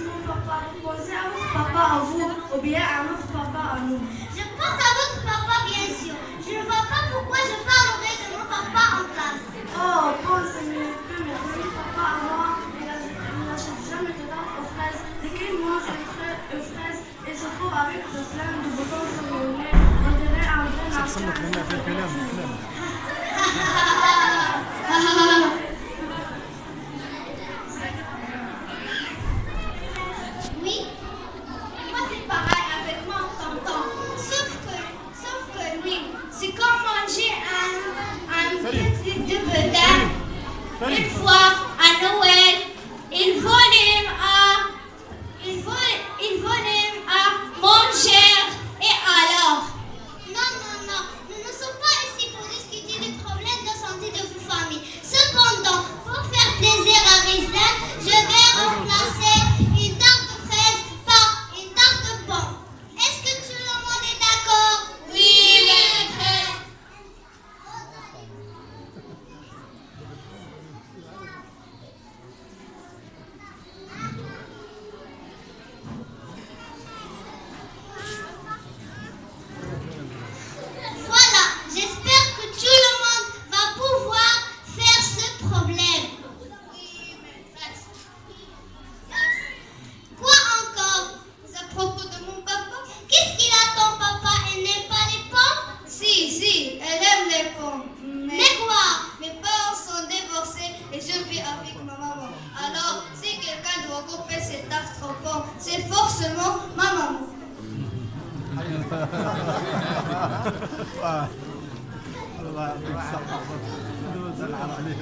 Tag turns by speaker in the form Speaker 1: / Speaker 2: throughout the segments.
Speaker 1: mon papa. Pensez à votre papa à vous, ou bien à notre papa à nous.
Speaker 2: Je pense à votre papa, bien sûr. Je ne vois pas pourquoi je parlerai de mon papa en classe.
Speaker 1: Oh, Paul, c'est mieux que mais mon papa à moi, il n'achète jamais de dents aux fraises. Dès qu'il mange une fraise, il se trouve avec de plein de boutons sur le nez. On dirait un bon artiste.
Speaker 2: Oui, moi c'est pareil avec mon tonton. Sauf que lui, c'est comme manger un petit de bedin. Une fois à Noël, il volait à manger. Et alors? Non, nous ne sommes pas ici pour discuter des problèmes de santé de vos familles. Cependant, pour faire plaisir à Rizlan, je vais remplacer une tarte de fraise par une tarte de pomme. Est-ce que tout le monde est d'accord? Oui, maîtresse. Voilà, j'espère que tout le monde va pouvoir faire ce problème. Oui, maîtresse. Quoi encore? À propos de mon papa, qu'est-ce qu'il a ton papa? Il n'aime pas les pommes? Si, elle aime les pommes. Mais quoi? Mes parents sont divorcés et je vis avec ma maman. Alors, si quelqu'un doit couper ses tartes aux pommes, c'est forcément ma maman.
Speaker 3: الله يعطيك الصحة دوز العب عليه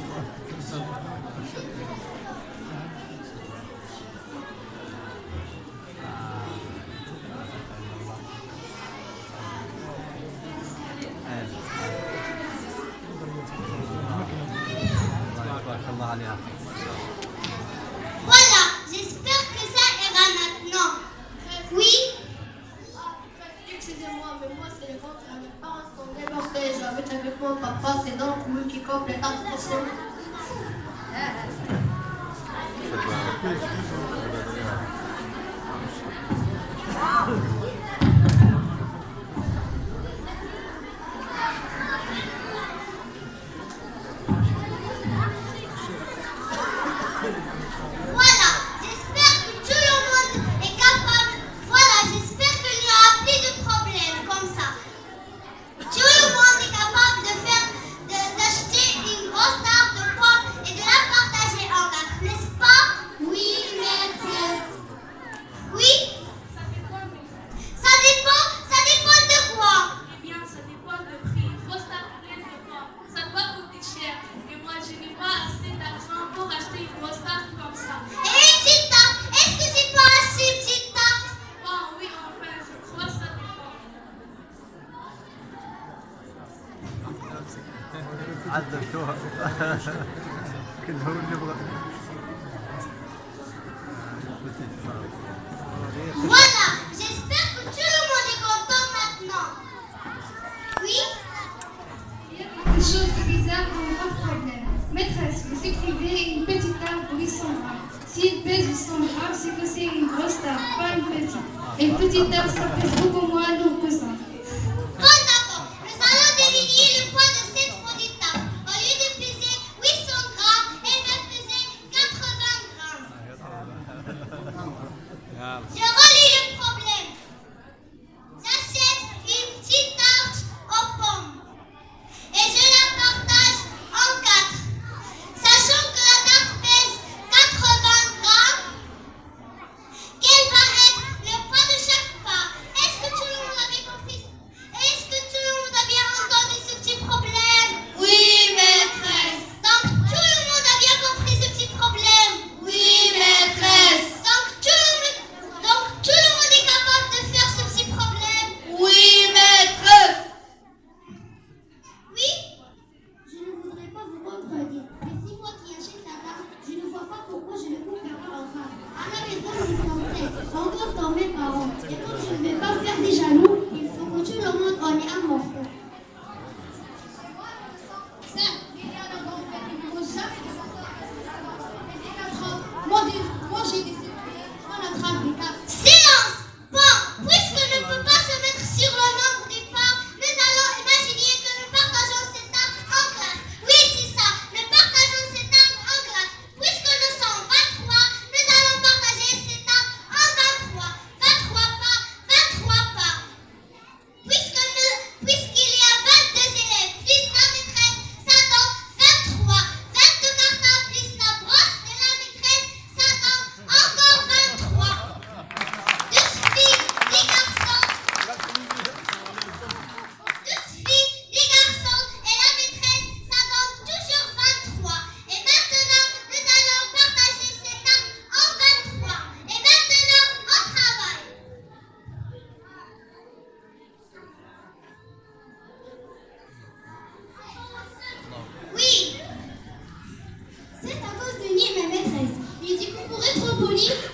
Speaker 3: تبارك الله عليها
Speaker 2: Voilà, j'espère que ça ira maintenant. Oui?
Speaker 1: Excusez-moi, mais moi c'est les ventres. Mes parents sont divorcés. J'habite avec mon papa, c'est donc lui qui coupe les tartes forcément.
Speaker 2: Voilà, j'espère que tout le monde est capable. Voilà, j'espère qu'il n'y aura plus de problèmes comme ça. Tout le monde est capable d'acheter une grosse tarte de pommes et de la partager en quatre, n'est-ce pas? Oui, maître. Oui? Ça dépend de quoi?
Speaker 1: Eh bien, ça dépend du prix. Grosse tarte pleine de pommes, ça doit coûter cher. Et moi, je n'ai pas assez d'argent pour acheter une grosse tarte comme ça.
Speaker 2: Et une petite tarte? Est-ce que tu peux acheter une petite tarte?
Speaker 1: Bon, oui, enfin, je crois ça dépend.
Speaker 3: عذبتوها كلهم نبغى
Speaker 2: Voilà, j'espère que tout le monde est content maintenant. Oui?
Speaker 4: Il y a quelque chose de bizarre dans votre problème. Maîtresse, vous écrivez une petite tarte de 800 grammes. S'il pèse 800 grammes, c'est que c'est une grosse tarte, pas une petite. Et une petite tarte, ça pèse beaucoup moins lourd que ça.
Speaker 2: Bon, d'accord. Nous allons diminuer le poids de cette petite tarte. Au lieu de peser 800 grammes, elle va peser 80 grammes. Je relis le problème. J'achète une petite tarte aux pommes et je la partage en quatre. Sachant que la tarte pèse 80 grammes, quel va être le poids de chaque part? Est-ce que tout le monde avait compris? Est-ce que tout le monde a bien entendu ce petit problème? Oui, maîtresse. Donc tout le monde a bien compris ce petit problème? Oui, maîtresse. Donc tout le monde est capable de faire ce petit problème? Oui, maîtresse. Oui?
Speaker 5: Je ne voudrais pas vous contredire, mais si moi qui achète la tarte, je ne vois pas pourquoi je ne couperai pas en rare. À la maison, nous sommes prêts, encore dans mes parents. Et comme je ne vais pas faire des jaloux, il faut que tout le monde en ait un morceau.
Speaker 4: Ça, il y a le grand frère qui ne mange jamais de ça. Moi, j'ai des surprises. On a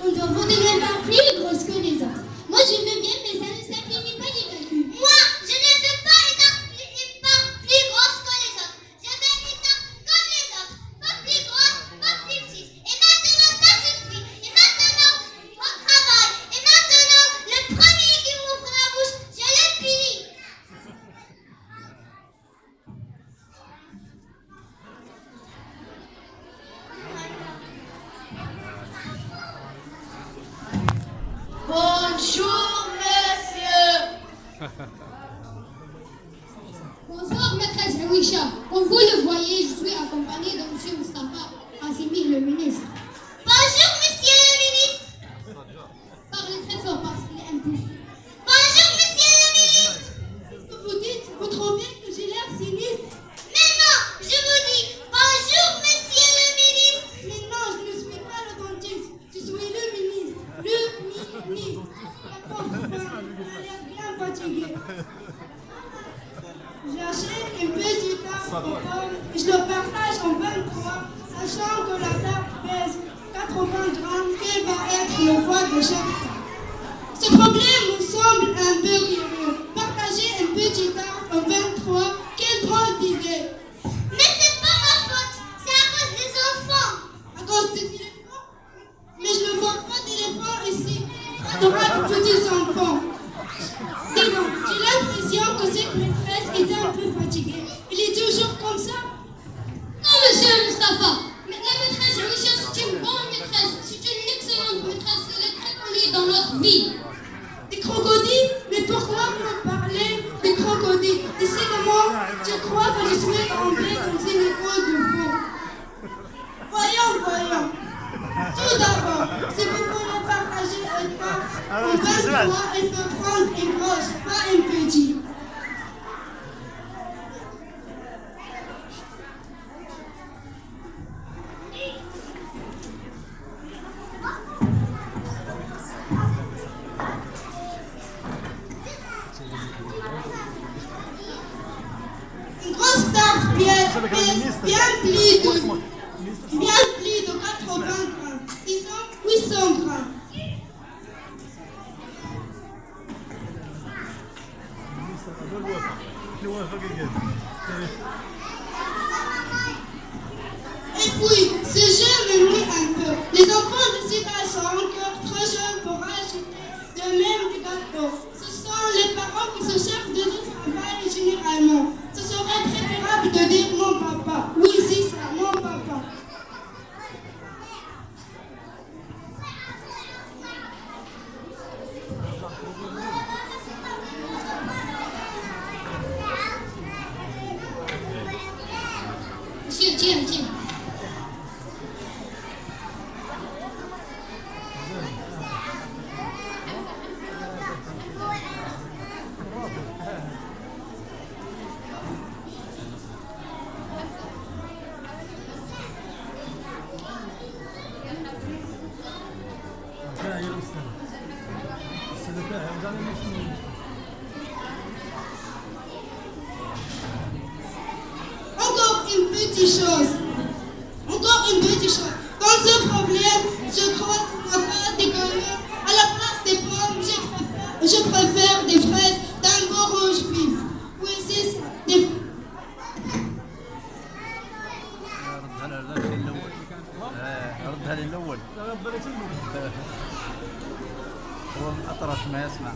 Speaker 5: on doit voter les parts plus grosses que les autres. Moi, je veux bien, mais ça ne simplifie pas les calculs.
Speaker 2: Moi, je ne veux pas une part plus grosse que les autres. Je veux une part comme les autres. Pas plus grosse, pas plus petite. Et maintenant, ça suffit. Et maintenant, au travail. Et maintenant, le premier qui m'ouvre la bouche, je le finis.
Speaker 1: Bonjour, messieurs.
Speaker 4: Bonsoir, maîtresse Awisha. Comme vous le voyez, je suis accompagné de M. Mustafa Assimi, le ministre.
Speaker 2: Bonjour, monsieur le ministre.
Speaker 4: Parlez très fort parce qu'il est impulsif.
Speaker 2: Bonjour, monsieur le ministre.
Speaker 5: Qu'est-ce que vous dites? Vous trouvez que j'ai l'air sinistre?
Speaker 2: Mais non, je vous dis bonjour, monsieur le ministre.
Speaker 5: Mais non, je ne suis pas le dentiste. Je suis le ministre. Le ministre. La pauvre femme a l'air bien fatiguée. J'achète une petite tarte aux pommes et je le partage en 23, sachant que la tarte pèse 80 grammes, quel va être le poids de chaque tarte. Ce problème me semble un peu curieux. Partager une petite tarte en 23, quelle drôle d'idée.
Speaker 2: Mais c'est pas ma faute, c'est à cause des enfants.
Speaker 5: À cause des éléphants? Mais je ne vois pas d'éléphants ici. Adorables petits enfants. Dis donc, j'ai l'impression que cette maîtresse était un peu fatiguée. Il est toujours comme ça?
Speaker 4: Non, monsieur Mustafa. Mais la maîtresse Awisha, c'est une bonne maîtresse. C'est une excellente maîtresse. Elle est très connue dans notre vie.
Speaker 5: Des crocodiles? Mais pourquoi vous me parlez des crocodiles? Décidément, je crois que je suis tombée dans une école de faux. Voyons. Tout d'abord, si vous voulez partager un pain en 23, il faut prendre une grosse, pas une petite. Une grosse tarte bien plie de 80 grammes. Disons 800 grammes. Et puis, ce jeu me nuit un peu. Les enfants de cet âge sont encore trop jeunes pour acheter le même du gâteau. Ce sont les parents qui se chargent de tout travail généralement. Ce serait préférable de dire mon papa. Oui, c'est ça, mon papa.
Speaker 4: Monsieur, tiens.
Speaker 5: Encore une petite chose. Dans ce problème, je crois qu'on n'a pas d'école. À la place des pommes, je préfère des fraises d'un beau rouge vif. Oui, c'est ça.
Speaker 3: ردها للاول هو اطرش ما يسمع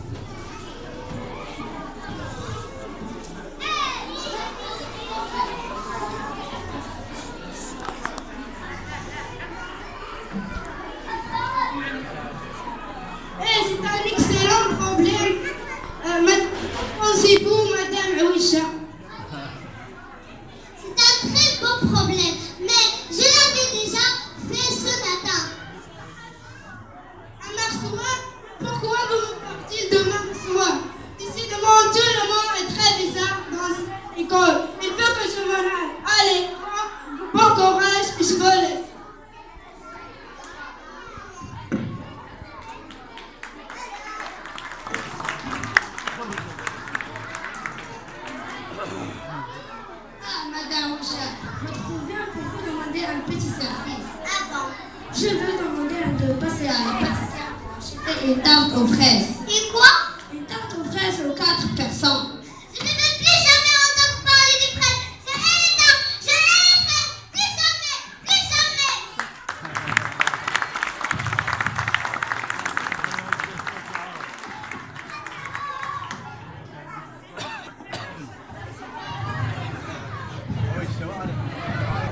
Speaker 5: C'est un excellent problème. Pensez-vous, Madame Awisha?
Speaker 2: C'est un très beau problème, mais je l'avais déjà fait ce matin.
Speaker 5: Un Marsois? Pourquoi vous me parlez de Marsois? Décidément, tout le monde est très bizarre dans cette école. Il faut que je m'en aille. Allez, bon courage, je vous laisse.
Speaker 4: Ah, Madame Awisha, je viens pour vous demander un petit service.
Speaker 2: Ah bon?
Speaker 4: Je veux demander de passer à la
Speaker 2: une tarte aux fraises.
Speaker 5: Et quoi?
Speaker 2: Une tarte aux fraises aux 4 personnes.
Speaker 5: Je ne veux plus jamais entendre parler des fraises. Je hais les tartes, je hais les fraises. Plus jamais, plus jamais.
Speaker 3: Oui, c'est vrai.